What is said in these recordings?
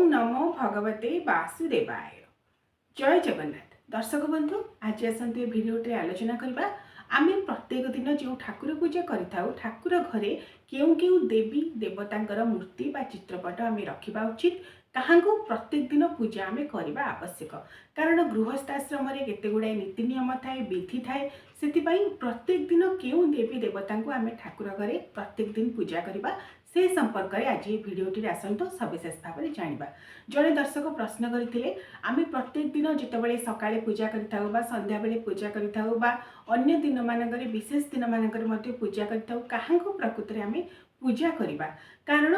नमो भगवते वासुदेवाय। जय जगन्नाथ। दर्शक बंधु, आज आसतु ए भिडियोटे आलोचना करबा। आमे प्रत्येक दिन जो ठाकुर पूजा करिथाउ, ठाकुर घरे केउ केउ देवी देवतांकर मूर्ति बा चित्रपट आमे रखिबा उचित, काहांकु प्रत्येक दिन पूजा आमे करबा आवश्यक। कारण गृहस्थाश्रम रे केते गुडा नीति नियम थाए, विधि थाए, सेति प्रत्येक दिन केउ देवी देवतांकु आमे ठाकुर घरे प्रत्येक दिन पूजा करबा से संपर्क में आज ये भिडियोटी आसतु सविशेष भाव में जाना। जड़े दर्शक प्रश्न करते आम प्रत्येक दिन जितेबाला सकाळे पूजा करिथाउ, संध्या बेले पूजा करिथाउ, अन्य दिन मानक विशेष दिन मानक पूजा करिथाउ, काहांकु प्रकृति में आम पूजा करबा। कारण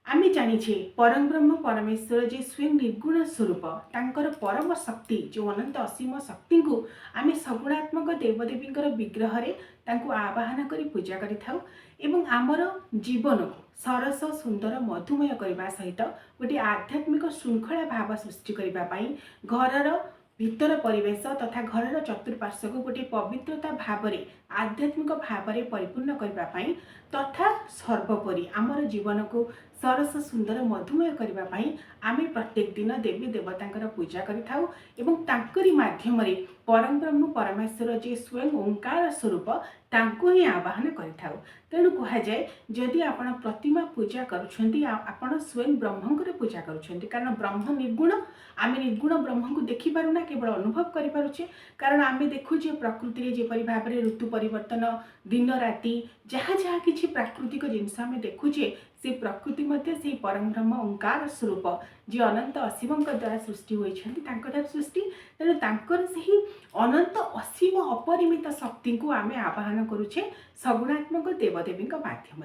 आम जानिछे परम ब्रह्म परमेश्वर जे स्वयं निर्गुण स्वरूप तांकर परम शक्ति जो अनंत असीम शक्ति को आम सगुणात्मक देवदेवी विग्रह रे तांको आवाहन करी पूजा करिथाउ एवं आमर जीवन को सरस सुंदर मधुमय करने सहित गोटे आध्यात्मिक श्रृंखला भाव सृष्टि करने घर भीतर परिवेश तथा घर चतुर्पार्श्व को गोटे पवित्रता भाव में आध्यात्मिक भाव में परिपूर्ण करने तथा सर्वोपरि आमर जीवन को सरस सुंदर मधुमय करने आम प्रत्येक दिन देवी देवतांकर पूजा करिथाउ एवं तांकरी माध्यम रे परम ब्रह्म परमेश्वर जे स्वयं ओंकार स्वरूप तांको ही आवाहन करिथाउ। तेणु कह जाए जदि आपण प्रतिमा पूजा करुछंती आपण स्वयं ब्रह्मंकर पूजा करुछंती। कारण ब्रह्म निर्गुण, आम निर्गुण ब्रह्म को देखि पारुना, केवल अनुभव करि पारुछे। कारण आम देखुचे प्रकृति रे जेपरि भाव रे ऋतु परिवर्तन, दिन राति जहाँ जहाँ किछि प्राकृतिक जिनस आम देखुचे से प्रकृति मध्य से परम ब्रह्म ओंकार स्वरूप जी अनंत असीम द्वारा सृष्टि होइछंती, तांकर सृष्टि। तेणु तांकर सही अनंत असीम अपरिमित शक्ति को आम आवाहन करुचे सगुणात्मक देवदेवी माध्यम।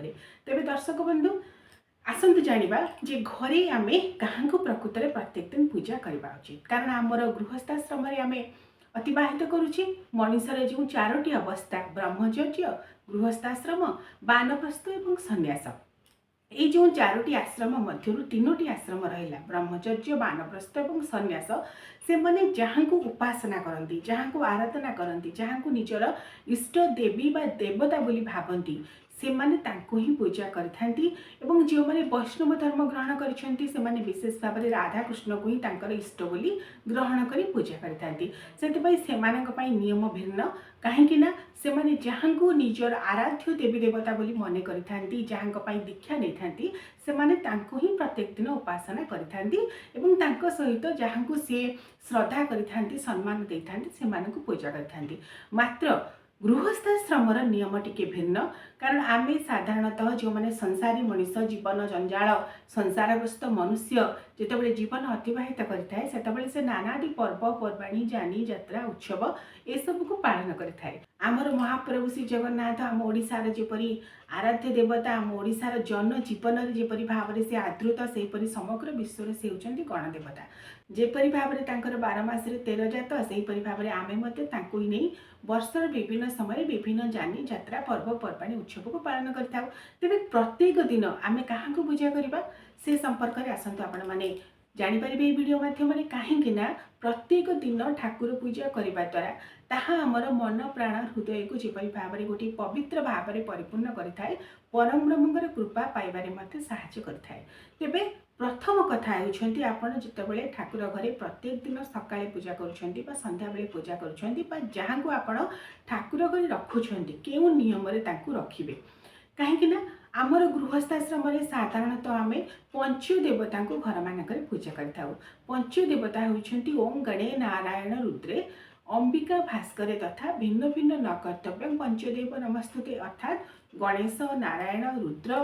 तेरे दर्शक बंधु आसतु जानिबा जे घरे आमे काहांकु प्रकृत रे प्रत्येक दिन पूजा करबा उचित। कारण आमर गृहस्थाश्रम रे आमे अतिबाहित करुचे मनुष्यर जो चारोटी अवस्था ब्रह्मचर्य, गृहस्थाश्रम, वानप्रस्थ एवं सन्यास, ये जो चारोटी आश्रम मध्य तीनोटी आश्रम रहा ब्रह्मचर्य, वानप्रस्थ और सन्यास, से माने जहाँ को उपासना करती, जहाँ को आराधना करती, जहाँ को निजर इष्ट देवी बा देवता बोली भावती, से माने तांको ही पूजा करथांती। एवं जो माने वैष्णव धर्म ग्रहण करिसेंती से माने विशेष भाव में राधा कृष्ण को ही तांकर इष्ट बोली ग्रहण करी पूजा करथांती। सेतिपई सेमानक पई नियम भिन्न, काहेकि ना से माने जहाँ को निजर आराध्य देवी देवता बोली मने करिथांती, जहाँ पई दीक्षा नै थांती, से माने तांको ही प्रत्येक दिन उपासना करिथांती एवं तांको सहित जहाँ को से श्रद्धा करिथांती, सम्मान देथांती, सेमानकु पूजा करिथांती। मात्र गृहस्थाश्रमर नियम टिके भिन्न। कारण आमे साधारणतः जो माने संसारी मनुष्य जीवन जंजाल संसारग्रस्त मनुष्य जितेबाला जीवन अतिबाहित करिथाए सेतेबाला से नानादि पर्व पर्वाणी जानी यात्रा उत्सव ए सब को पालन करिथाए। आमर महाप्रभु श्री जगन्नाथ आम ओडिशार जेपरि आराध्य देवता, आम ओडिशार जन जीवन जेपरि भाव में से आदृत सेपरि समग्र विश्व से होचंती गणदेवता। जेपरि भाव में तांकर 12 मास 13 जात सेपरि भाव में आमे मते तांको ही नहीं वर्षर विभिन्न समय विभिन्न जानी यात्रा पर्व पर्वाणी उत्सव को पालन करिथाउ। तेबे प्रत्येक दिन आमे काहाको पूजा करबा से संपर्क में आसतु आपण माने जानिपारे ये वीडियो माध्यम कहीं प्रत्येक दिन ठाकुर पूजा करने द्वारा ताहा आमर मन प्राण हृदय को जेपरि भाव में गोटे पवित्र भाव में परिपूर्ण करिथाए, परम ब्रह्मंकर कृपा पाइबारे मते सहायता करिथाए। तेबे प्रथम कथा होउछंती आपण जितेबाला ठाकुर घरे प्रत्येक दिन सकाळे पूजा करुछंती बा संध्या बेले पूजा करुछंती बा जहाँ को आपण ठाकुर घरे रखुछंती केउ नियम रे तांकु रखिबे। कहीं आमर गृहस्थाश्रम साधारणतः आम पंचदेवता को घर मानक पूजा करिथाउ। पंचदेवता होइछंती ओम गणे नारायण रुद्रे अंबिका भास्करे तथा भिन्न भिन्न न कर्तव्य पंचदेव नमस्तुते, अर्थात गणेश, नारायण, रुद्र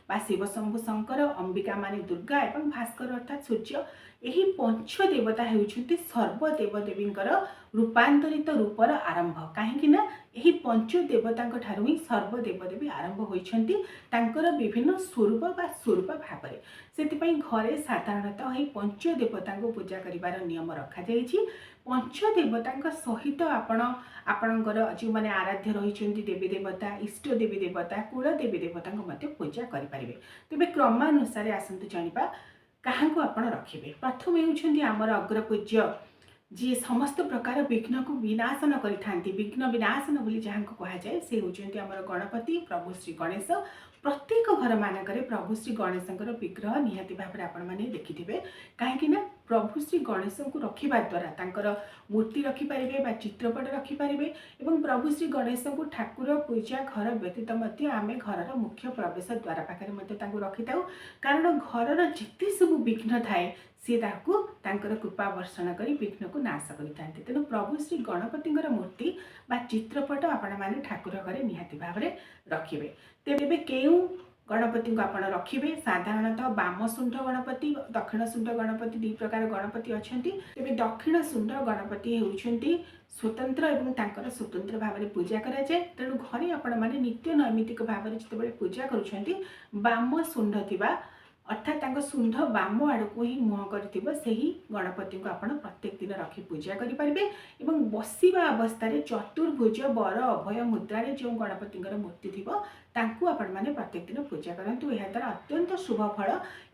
बा शिव शंभु शंकर, अंबिका माने दुर्गा एवं भास्कर अर्थात सूर्य, यही पंचदेवता होउछंती सर्वदेवदेवींकर रूपांतरित रूपर आरंभ। कहीं यही पंचदेवता ठारू ही सर्वदेवदेवी आरंभ होइछंती तांकर विभिन्न स्वरूप बा स्वरूप भाव में। सेतिपई घरे साधारणतः यही पंचदेवता को पूजा करिवार नियम रखा जाइछि। पंचदेवता सहित आपणकर जो माने आराध्य रही देवी देवता, इष्ट देवी देवता, कुल देवी देवता पूजा करें। तेज क्रमानुसार आसतु जानिबा काहाको आपण रखिबे। प्रथम होउछंती आमर अग्रपूज्य जी समस्त प्रकार विघ्न को विनाशन करिथांती, विघ्न विनाशन बोली जहाँ को कहा जाए से होउछंती आमर गणपति प्रभु श्री गणेश। प्रत्येक घर मानक प्रभु श्री गणेशଙ୍କର विग्रह निहाती भाव में आपण मैंने देखिथे कहीं प्रभु श्री गणेश को रखा द्वारा तांकर मूर्ति रखिपारे चित्रपट रखिपारे और प्रभु श्री गणेश को ठाकुर पूजा घर व्यतीत आम घर मुख्य प्रवेश द्वार पाखे रखी था कारण घर जिते सब विघ्न थाए सी तांकर कृपा वर्षण कर विघ्न को नाश करते तेणु प्रभु श्री गणपति मूर्ति बा चित्रपट आपण मैंने ठाकुर घरे निहाती भाव में रखिए तेरे केउ गणपति को आपण रखिए साधारणतः बाम शुंड गणपति दक्षिण शुंड गणपति दुई प्रकार गणपति अच्छा तेज दक्षिण शुंड गणपति होती स्वतंत्र एवं तांकर स्वतंत्र भाव में पूजा कराए तेणु घरे आपण मैंने नित्य नैमित्तिक भाव में जिते पूजा करुँच बाम शुंड थिबा अर्थात शुंड बाम आड़ को ही मुह कर गणपति को आप प्रत्येक दिन रखी पूजा करेंगे और बसवा अवस्था चतुर्भुज बर अभय मुद्रा जो गणपति मूर्ति थी आपण मैंने प्रत्येक दिन पूजा करूँ यह द्वारा अत्यंत शुभ फल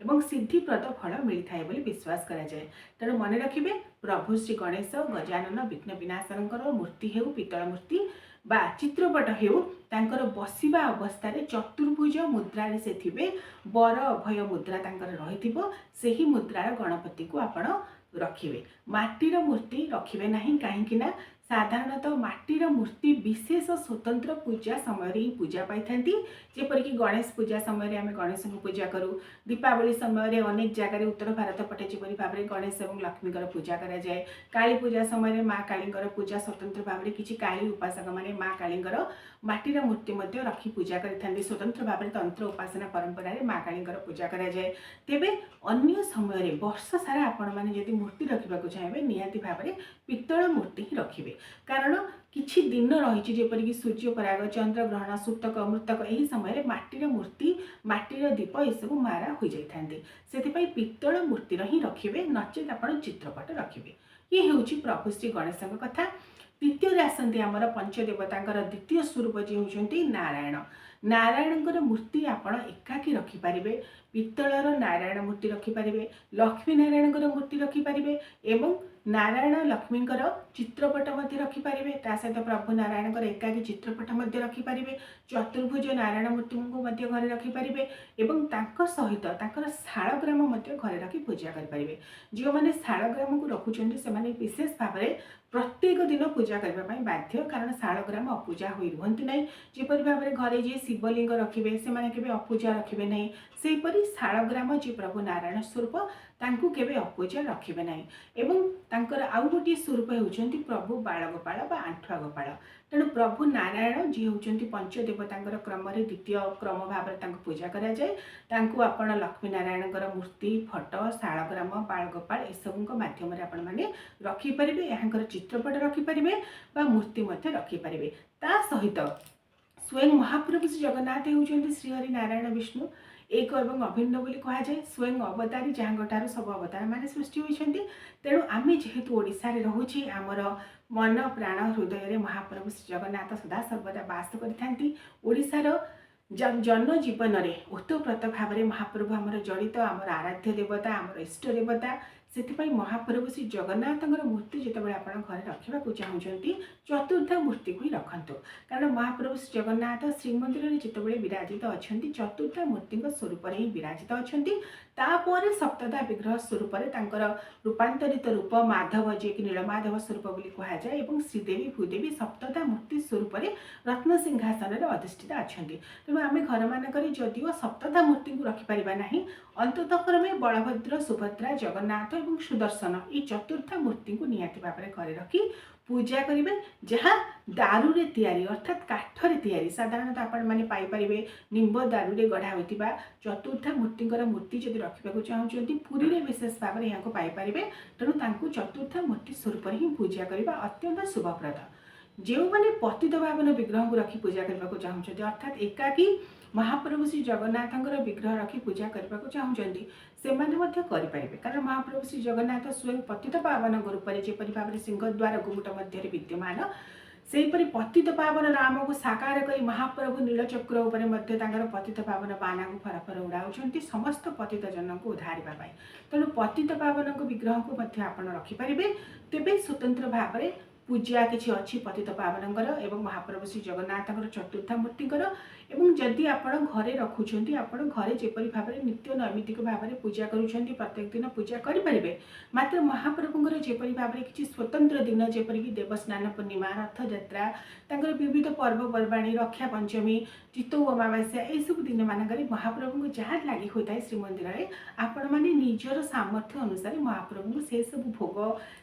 और सिद्धिप्रद फल मिलता है बोली विश्वास कराए तेणु मन रखिए प्रभु श्री गणेश गजानन विघ्न विनाशनकर मूर्ति हो पितल मूर्ति बा चित्रपट हो तांकर बसवा अवस्था चतुर्भुज मुद्रा से थे बर अभय मुद्रा तांकर रही से मुद्रार गणपति को आपण रखिए माटीर मूर्ति रखिए ना कहीं साधारणतः माटीर मूर्ति विशेष स्वतंत्र पूजा समय ही पूजा पाई था जेपरिक गणेश पूजा समय आम गणेश को पूजा करूँ दीपावली समय अनेक जगह उत्तर भारत पटे जीपरी भाव में गणेश और लक्ष्मी पूजा कराए काली पूजा समय माँ काली पूजा स्वतंत्र भाव में किसी काली उपासक मैंने माँ काली माटीर मूर्ति रखी पूजा करें स्वतंत्र भाव में तंत्र उपासना परंपरा माँ काली पूजा कराए तेबे अन्य समय वर्ष सारा आपण मैंने जब मूर्ति रखा चाहिए निहाती भाव में पित्तल मूर्ति ही रखिए कारण किछि दिन रही जेपरिक सूर्य पराग चंद्र ग्रहण सूतक मृतक यही समय माटीर मूर्ति माटीर दीप ये सब मारा हो जाते से पित्तल मूर्तिर ही रखिए नचेत आप चित्रपट रखिए ये हूँ प्रभु श्री गणेश कथा द्वितीय आसती आमर पंचदेवता द्वितीय स्वरूप जी होती नारायण नारायण मूर्ति आपण एकाकी रखिपारे पित्तलर नारायण मूर्ति रखिपारे लक्ष्मी नारायण मूर्ति रखिपारे एवं नारायण लक्ष्मी चित्रपट रखिपारे सहित प्रभु नारायण एकाकी चित्रपट रखिपारे चतुर्भुज नारायण मूर्ति को घरे रखिपारे एवं सहित शालग्राम घरे रखी पूजा करेंगे जो मैंने शालग्राम को रखुच्च से विशेष भाव में प्रत्येक दिन पूजा करने बाध्य कारण शालग्राम अपूजा हो रुहति ना जेपरी भाव में घरे जी शिवलिंग रखिए से अपूजा रखिए ना सेहीपरि शालग्राम जी प्रभु नारायण स्वरूप तांकु केबे अपूजा रखिए ना एवं तांकर आउ गोटे स्वरूप होउछंती प्रभु बालगोपाल बा आंठुआ गोपाल तेणु प्रभु नारायण जी होउछंती पंचदेवतांकर क्रम द्वितीय क्रम भाव में पूजा करा जाए तांकु आपण लक्ष्मी नारायण मूर्ति फोटो शालग्राम बालगोपाल एसबू मध्यम आपण मैंने रखिपारे यहाँ चित्रपट रखिपारे बा मूर्ति रखिपारे ता सहित स्वयं महाप्रभु श्री जगन्नाथ होउछंती श्रीहरि नारायण विष्णु एक एवं अभिन्न बोली कह जाए स्वयं अवतारी जहाँ सब अवतार माने सृष्टि होती तेणु आम जेहेतु ओडिशा रे रहुछि आमर मन प्राण हृदय महाप्रभु श्री जगन्नाथ सदा सर्वदा बास करिथांती ओडिशार जनजीवन में ओतप्रोत भाव में महाप्रभु आमर जड़ित आमर आराध्य देवता आमर इष्ट देवता से महाप्रभु श्री जगन्नाथ मूर्ति जितेबाला आप घर रखा चाहते चतुर्थ मूर्ति को ही रखु कारण महाप्रभु श्री जगन्नाथ श्रीमंदिर में जितेबाला विराजित अच्छा चतुर्थ मूर्ति स्वरूप ही विराजित अच्छा तापर सप्तधा विग्रह स्वरूप रूपांतरित रूप माधव जी कि नीलमाधव स्वरूप बोली कहुए और श्रीदेवी भूदेवी सप्तधा मूर्ति स्वरूप रत्न सिंहासन में अधिष्ठित अच्छा तेणु आम घर मानक जदिव सप्तधा मूर्ति को रखिपर ना अंततक्रमे बलभद्र सुभद्रा जगन्नाथ और सुदर्शन ये चतुर्थ मूर्ति को निहाती भाव में घरे रखी पूजा करेंगे जहाँ दारू रे तैयारी अर्थात काठरे तैयारी साधारणतः आपण मैंने पाइपर निम्ब दारू रे गढ़ा होता चतुर्थ मूर्ति जब रखा चाहते पुरी में विशेष भाव में यहाँ पाइपर तेणु चतुर्थ मूर्ति स्वरूप ही पूजा करने अत्यंत शुभप्रद जो मैंने पतित भावन विग्रह को रखी पूजा करने को चाहते अर्थात एकाकी महाप्रभु श्री जगन्नाथ विग्रह रखी पूजा करने को चाहते से करें कारण महाप्रभु श्री जगन्नाथ स्वयं पतित पावन रूप में जपरी भाव में सिंहद्वार गुमुट मध्य विद्यमान सेहीपरि पतित पावन नाम को साकार कर महाप्रभु नीलचक्र उपर पतित पावन बाना को फरफर उड़ाऊँ समस्त पतित जन को उद्धार तेणु पतित पावन विग्रह को रखिपारे तेबे स्वतंत्र भाव में पूजा किसी अच्छी पतित पावन एवं महाप्रभु श्री जगन्नाथ चतुर्थ मूर्तिकर एवं जदि आपण घरे रखुछंती आपण घरे जेपरि भाबरे नित्य नैमित्तिक भाबरे पूजा करूछंती प्रत्येक दिन पूजा करि परिबे। मात्र महाप्रभुଙ୍କର जेपरि भाबरे किछि स्वतंत्र दिन जेपरि कि देवस्नान पूर्णिमा रथ यात्रा तांकर विविध पर्वपर्वाणी रक्षा पंचमी चित्तौ अमावास्या ए सब दिन मानकरे महाप्रभु को जहाँ लागि होता श्रीमंदिर रे आपण माने निजर सामर्थ्य अनुसार महाप्रभु को से सब भोग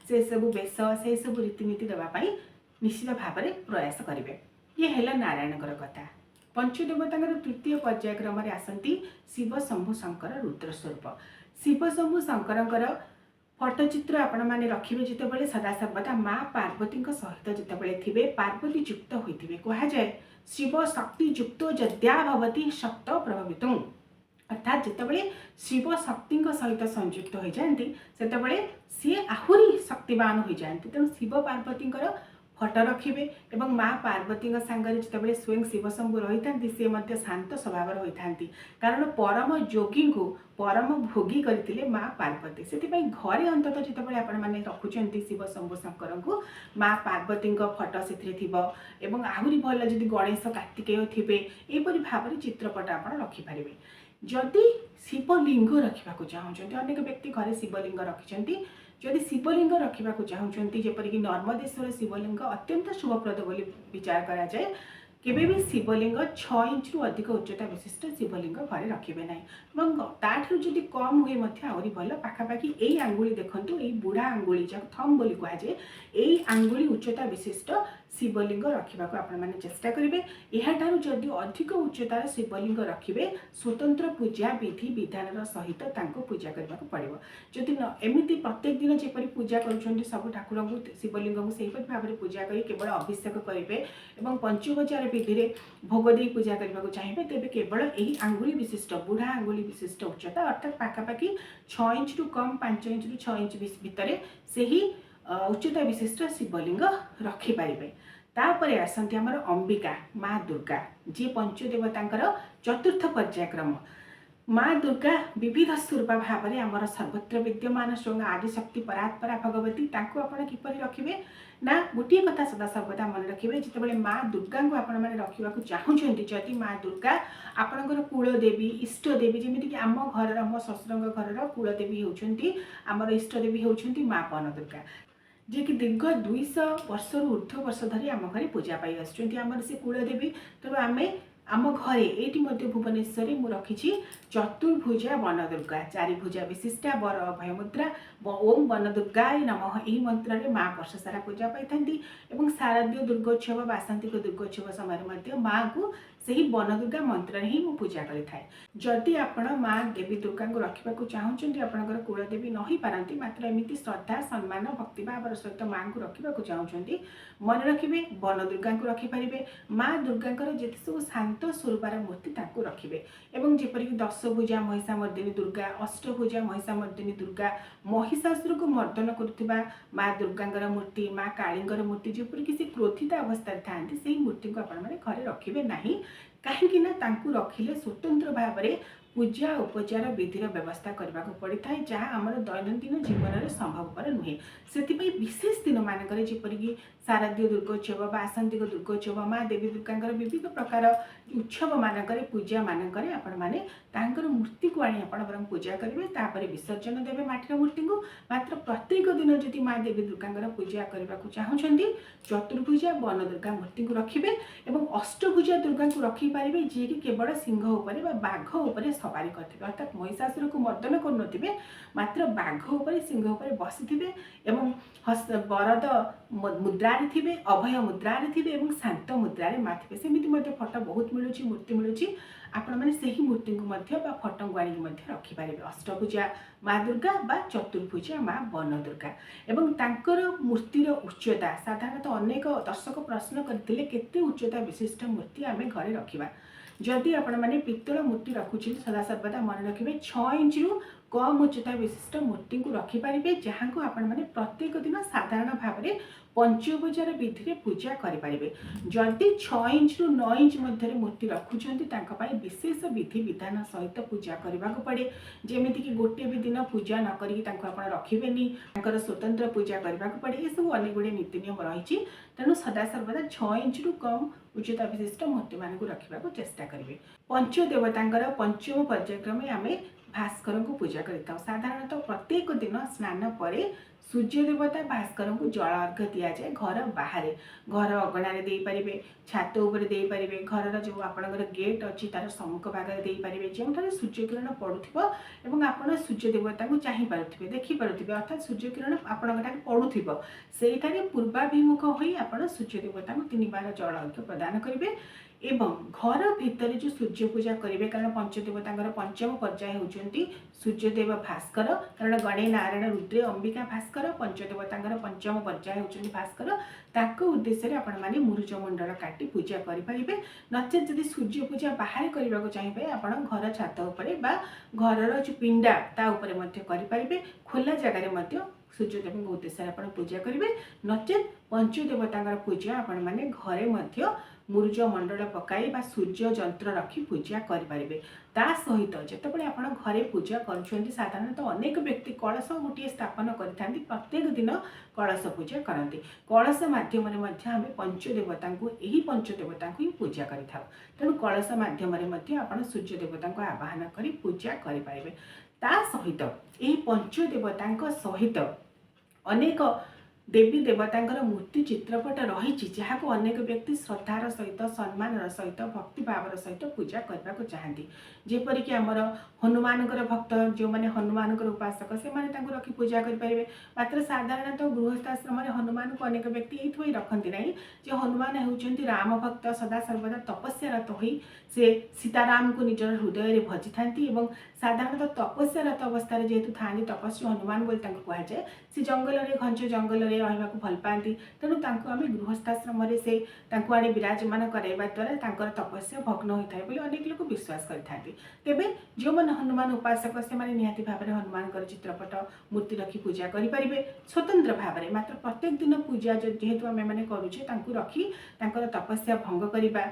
से सब बेश से सब रीतिनीति देवा पई निश्चित भाबरे प्रयास करिवे। ये हेला नारायणकर कथा। पंचदेवतांकर तृतीय पर्याय क्रम आसती शिव शंभु शंकर रुद्र स्वरूप। शिव शंभु शंकर फटोचित्र आपण मैंने रखिए जितेबाला सदा सर्वदा माँ पार्वती सहित जितेबाला थे पार्वती युक्त होते कहुए शिव शक्ति युक्त जद्या भवती शक्त प्रभावित अर्थात जितेबाला शिव शक्ति सहित संयुक्त हो जाती से सी आहरी शक्तिवान हो जाती तेणु शिव पार्वती फटो रखिए और माँ पार्वती सांगे जितेबाला स्वयं शिव शंभु रही था सी शांत स्वभाव होता कारण परम योगी को परम भोगी करते माँ पार्वती से घरे अंततः जितेबाला आपण मैंने रखुंट शिव शंभु शंकर को माँ पार्वती फटो से आहरी भल जदि गणेश कार्तिकेय थे यहपरी भाव में चित्रपट आप रखिपारे। जदि शिवलिंग रखा चाहते अनेक व्यक्ति घरे शिवलिंग रखिंट जदि शिवलिंग रखा चाहते जपरिक नर्मदेश्वर शिवलिंग अत्यंत शुभप्रद बोली विचार करा जाए केबे भी शिवलिंग 6 इंच रु अधिक उच्चता विशिष्ट शिवलिंग घरे रखिबे नहीं ताठू जदि कम हुए आहरी भल पाखापाखि यही आंगुली देखंतु यही बुढ़ा आंगुली जो थम बोली कहुए यही आंगुली उच्चता विशिष्ट शिवलिंग रखा आपण मैंने चेष्टा करेंगे। यह जदि अधिक उच्चतार शिवलिंग रखिए स्वतंत्र पूजा विधि विधान सहित पूजा करने को पड़ो। जदि एमती प्रत्येक दिन जपरी पूजा कर सब ठाकुर को शिवलिंग को सही भाव में पूजा कर केवल अभिषेक करेंगे और पंचोपचार विधि में भोग दे पूजा करने को चाहिए तेज केवल यही आंगुली विशिष्ट बुढ़ा आंगुली विशिष्ट उच्चता अर्थात पाखापाखि 6 इंच रु कम 5 इंच रु 6 इंच भितर से ही उच्चता विशिष्ट शिवलिंग रखिपारे। तापर आसती आमर अंबिका माँ दुर्गा जी पंचदेवतांकर चतुर्थ पर्यायक्रम। माँ दुर्गा विविध स्वरूप भाव में आमर सर्वत्र विद्यमान स्वयं आदिशक्ति परात्परा भगवती तांको आपण किपरि रखिबे ना गोटे कथा सदा सर्वदा मन रखिए जितेबाला माँ दुर्गा को आपण मैंने रखा चाहूँगी जदि माँ दुर्गा आपणकर कुलदेवी इष्टदेवी जमीक आम घर आम शशुर घर कुलदेवी होती आमर इष्टदेवी होती माँ पन दुर्गा जी कि दीर्घ 200 वर्ष ऊर्ध्व वर्ष धरी आम घर पूजा पाई आमर से कुलदेवी तेणु आम आम घरे ये भुवनेश्वर में रखी चतुर्भुजा वन दुर्गा 4 भुजा विशिष्टा वर अभय मुद्रा ओम वन दुर्गाय नमः यही मंत्र माँ वर्ष सारा पूजा पाई शारदीय दुर्गोत्सव बासंतिक दुर्गोत्सव समय माँ को सही वन दुर्गा मंत्र ही मु पूजा करें। जदि आपण माँ देवी दुर्गा को रखा चाहूँगी आपंकर कुलदेवी नही पारती मात्र एमती श्रद्धा सम्मान भक्तिभाव सहित माँ को रखा चाहूँगी मन रखिए वन दुर्गा को रखिपारे। माँ दुर्गा जिते सब शांत स्वरूपार मूर्ति रखिए और जपरिक 10 भुजा महिषामर्दिनी दुर्गा 8 भुजा महिषामर्दिनी दुर्गा महिषासुर को मर्दन करुवा माँ दुर्गा मूर्ति माँ कालींगर मूर्ति जपरिक से क्रोधित अवस्था था से मूर्ति को आपण मैंने घरे रखिए नहीं कहीं रखिले स्वतंत्र भाव में पूजा उपचार विधि व्यवस्था करने को पड़ी था जहाँ आम दैनंदिन जीवन में संभवपर नुहे से विशेष दिन मानक जपरिक शारदीय दुर्गोत्सव बासंतिक दुर्गोत्सव माँ देवी दुर्गा विविध प्रकार उत्सव मानक पूजा मानक आपण मैंने मूर्ति को आनी आपण पूजा करेंगे विसर्जन देवे माटिर मूर्ति को मात्र प्रत्येक दिन जदि माँ देवी दुर्गा पूजा करने को चाहूँगी चतुर्भुजा वन दुर्गा मूर्ति को रखिए और अष्टभुजा दुर्गा को रखिपारे जी कि केवल सिंह उपर बाघ उपर सवारी करते अर्थात महिषासुर को मर्दन करुनथिबे मात्र बाघ उपर सिंह उपर बसिथिबे एवं वरद मुद्रा थे अभय मुद्रा थे शांत मुद्रा माँ थे सेमती फटो बहुत मिलूँ मूर्ति मिलूँ आपण मैंने से ही मूर्ति को फटो को आनिक रखिपारे। अष्टभुजा माँ दुर्गा बा चतुर्भुजा माँ वन दुर्गा एवं तांकर मूर्तिर उच्चता साधारणतः अनेक दर्शक प्रश्न करते केते उच्चता विशिष्ट मूर्ति आम घरे रखा जदि आपण मैंने पित्तल मूर्ति रखुच्छे सदा सर्वदा मन रखिए 6 इंच रु कम उच्चता विशिष्ट मूर्ति को रखिपारे जहाँ को आपण मैंने प्रत्येक दिन साधारण भाव में पंचोपचार विधि में पूजा करें। जदि 6 इंच रु 9 इंच मध्य मूर्ति रखुंट विशेष विधि विधान सहित पूजा करने को पड़े। जमीक गोटे भी दिन पूजा न कर रखिबेनी स्वतंत्र पूजा करने को पड़े। ये सब अनेक गुड़े नीति नियम रही। तेणु सदासर्वदा 6 इंच रु कम उच्चता विशिष्ट मूर्ति मान को रखा चेष्टा करेंगे। पंचदेवता पंचम पर्यायक्रमे आम भास्कर को पूजा करें। साधारणतः प्रत्येक दिन स्नान पर सूर्य देवता भास्कर को जल अर्घ दि जाए। घर बाहर घर अगणार दे पारे, छात उपर दे पारे, घर जो आपंकर गेट अच्छी तार सम्मुख भाग दे पारे जो सूर्य किरण पड़ुव और आप सूर्य देवता को चाहिए देखिपे अर्थात सूर्य किरण आपंठ पड़ुव से पूर्वाभिमुख हो आप सूर्य देवता को 3 बार जल अर्घ प्रदान करेंगे। एवं घर भितर जो सूर्य पूजा करेंगे कारण पंचदेवता पंचम पर्याय होती सूर्यदेव भास्कर कारण गणे नारायण रुद्रे अंबिका भास्कर पंचदेवता पंचम पर्याय होती भास्कर ताक उद्देश्य आपण मैंने मुरुज मंडल काटी पूजा करेंगे। नचेत जदि सूर्य पूजा बाहर करने को चाहिए आप घर छात उपर घर जो पिंडा ता करेंगे। खोला जगह सूर्यदेव उद्देश्य आप पूजा करेंगे। नचेत पंचदेवता पूजा आपण मैंने घरे मुरुज मंडल पकाई बा सूर्य जंत्र रखी पूजा करें। ता सहित जितेबाला आप घरे पूजा करुँच साधारणतः अनेक व्यक्ति कलश गोटे स्थापन करते प्रत्येक दिन कलश पूजा करती। कलश मध्यम आम पंचदेवता को यही पंचदेवता को ही पूजा करें। तेणु कलश मध्यम आप सूर्य देवता को आवाहन कर पूजा करें। ता सहित यही पंचदेवता सहित अनेक देवी देवतांकर मूर्ति चित्रपट रही जहाँ को अनेक व्यक्ति श्रद्धार सहित सम्मान सहित भक्तिभावर सहित पूजा करने को चाहती। जेपरिक आमर हनुमान भक्त जो मैंने हनुमान उपासक से रखी पूजा करेंगे। मात्र साधारणतः गृहस्थाश्रम में हनुमान को अनेक व्यक्ति ये रखती ना जो हनुमान होती राम भक्त सदा सर्वदा तपस्यारत हो से सीताराम को निजर हृदय भजि था। साधारणतः तपस्यारत अवस्था जेहेतु था तपस्वी हनुमान बोली कहुए से जंगल घंच जंगल रहा भल पाती। तेणु आम गृहस्थाश्रम से आने विराजमान कराइबा द्वारा तपस्या भग्न होता है अनेक लोग विश्वास करते। तेबे जो मैंने हनुमान उपासक से निहाती भाव में हनुमान चित्रपट मूर्ति रखी पूजा करेंगे स्वतंत्र भाव में। मात्र प्रत्येक दिन पूजा जेहेतु आम मैंने करुचे रखी तपस्या भंग करवा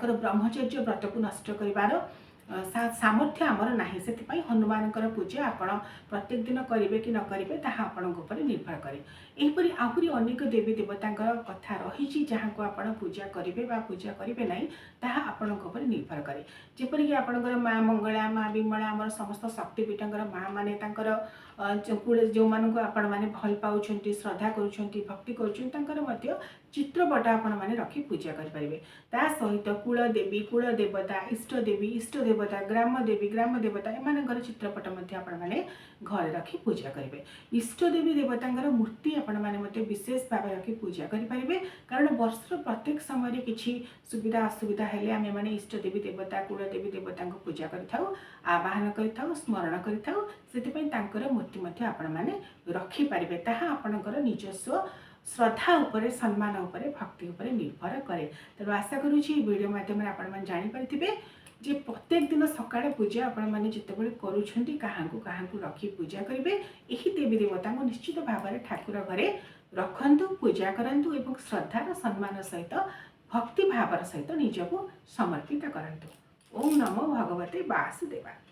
ब्रह्मचर्य व्रत को नष्ट कर सामर्थ्य आमर ना से हनुमान पूजा आपण प्रत्येक दिन करेंगे कि न करेंगे ताहा आपणक उपर निर्भर करे। यहीपरि आहरी अनेक देवी देवता कथा रही जहाँ को आप पूजा करेंगे पूजा करेंगे ना ताहा आपणक उपर निर्भर करे। जेपरिक आपणकर माँ मंगला माँ विमला आमर समस्त शक्तिपीठर माँ माने जो मानक आपण मैंने भल पाँच श्रद्धा करुँच भक्ति कर चित्रपट आपण मैंने रखी पूजा करेंगे। ता सहित कुल देवता इष्ट देवता ग्राम देवता एम चित्रपट आपण मैंने घर रखी पूजा करेंगे। इष्ट देवी देवता मूर्ति आपण मैंने विशेष भाव रखी पूजा करेंगे कारण वर्षर प्रत्येक समय किसी सुविधा असुविधा हेले आम मैंने इष्ट देवी देवता कुल देवी देवता को पूजा करें आवाहन करें स्मरण करें मूर्ति आपण मैंने रखिपारे। ताहा आपणकर निजस्व श्रद्धा उपरे सम्मान उपरे भक्ति उपरे निर्भर करे। तेणु आशा करुँची वीडियो माध्यम आपण मैंने जानीपारे जे प्रत्येक दिन सकाळे पूजा आपण मैंने जितेबाला करुँच क्या रखी पूजा करेंगे। यही देवी देवता को निश्चित भाव में ठाकुर घरे रखंतु पूजा करंतु एवं श्रद्धार सम्मान सहित भक्ति भावर सहित निजको समर्पित करंतु। ओम नमो भगवते वासुदेवाय।